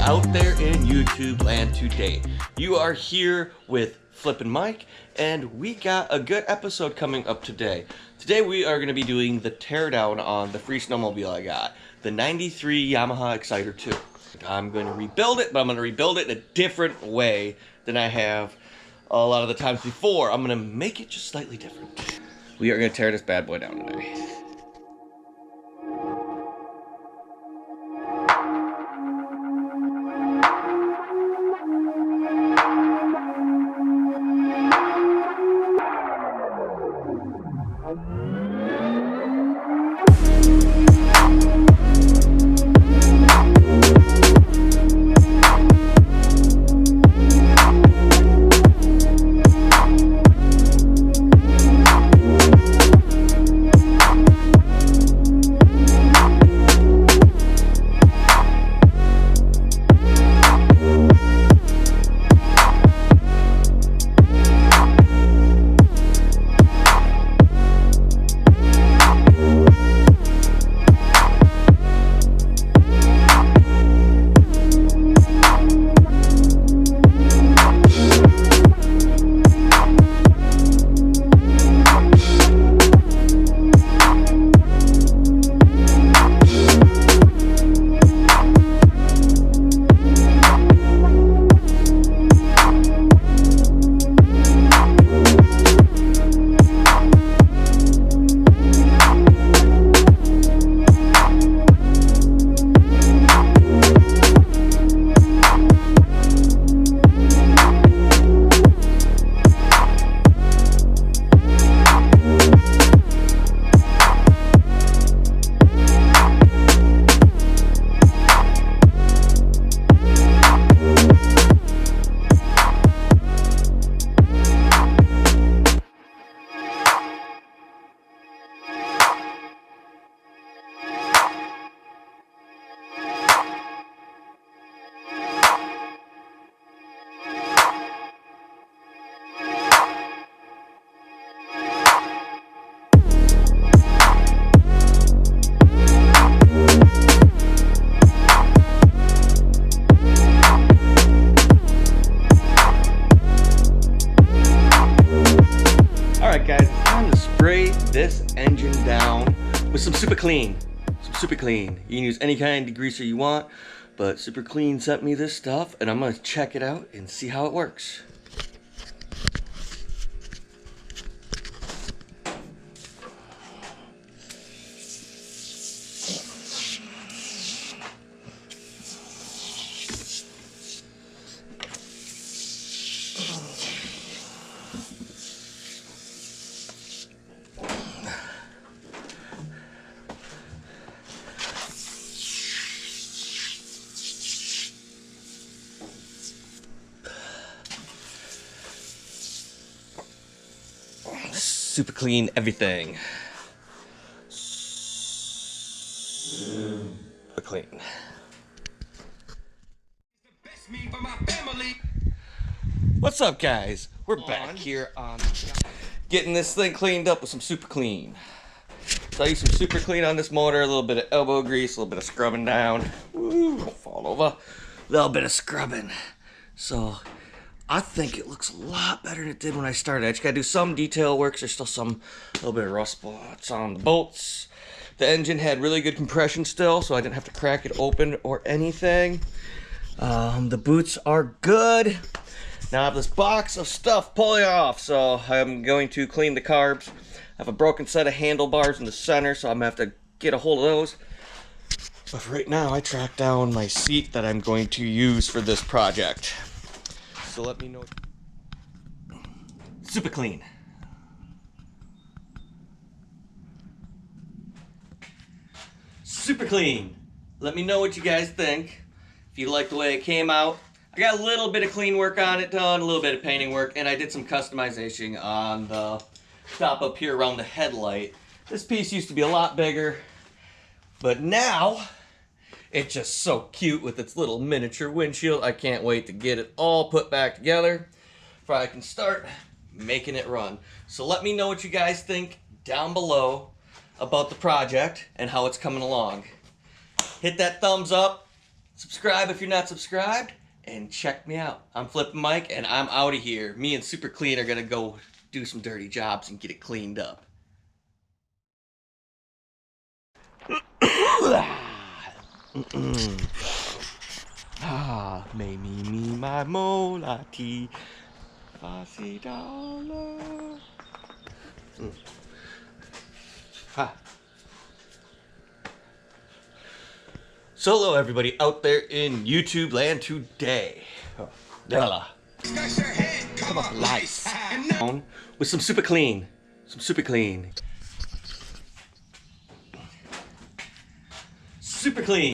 out there in YouTube land today. You are here with Flippin' Mike, and we got a good episode coming up today. Today we are going to be doing the teardown on the free snowmobile I got, the 93 Yamaha Exciter 2. I'm going to rebuild it, but I'm going to rebuild it in a different way than I have a lot of the times before. I'm going to make it just slightly different. We are going to tear this bad boy down today. This engine down with some Super Clean. You can use any kind of degreaser you want, but Super Clean sent me this stuff, and I'm gonna check it out and see how it works. Super Clean everything. Super Clean. What's up, guys? We're back here on getting this thing cleaned up with some Super Clean. So I use some Super Clean on this motor, a little bit of elbow grease, a little bit of scrubbing down. Ooh, don't fall over. A little bit of scrubbing. So I think it looks a lot better than it did when I started. I just gotta do some detail work. There's still a little bit of rust spots on the bolts. The engine had really good compression still, so I didn't have to crack it open or anything. The boots are good. Now I have this box of stuff pulling off, so I'm going to clean the carbs. I have a broken set of handlebars in the center, so I'm gonna have to get a hold of those. But for right now, I tracked down my seat that I'm going to use for this project. So let me know. Super Clean. Super Clean. Let me know what you guys think. If you like the way it came out. I got a little bit of clean work on it done, a little bit of painting work, and I did some customization on the top up here around the headlight. This piece used to be a lot bigger, but now it's just so cute with its little miniature windshield. I can't wait to get it all put back together before I can start making it run. So let me know what you guys think down below about the project and how it's coming along. Hit that thumbs up, Subscribe if you're not subscribed, and check me out. I'm Flippin' Mike, and I'm out of here. Me and Super Clean are gonna go do some dirty jobs and get it cleaned up. Me, my molati, $5. Solo everybody out there in YouTube land today. Come up lights. With some Super Clean. Some Super Clean. Super Clean.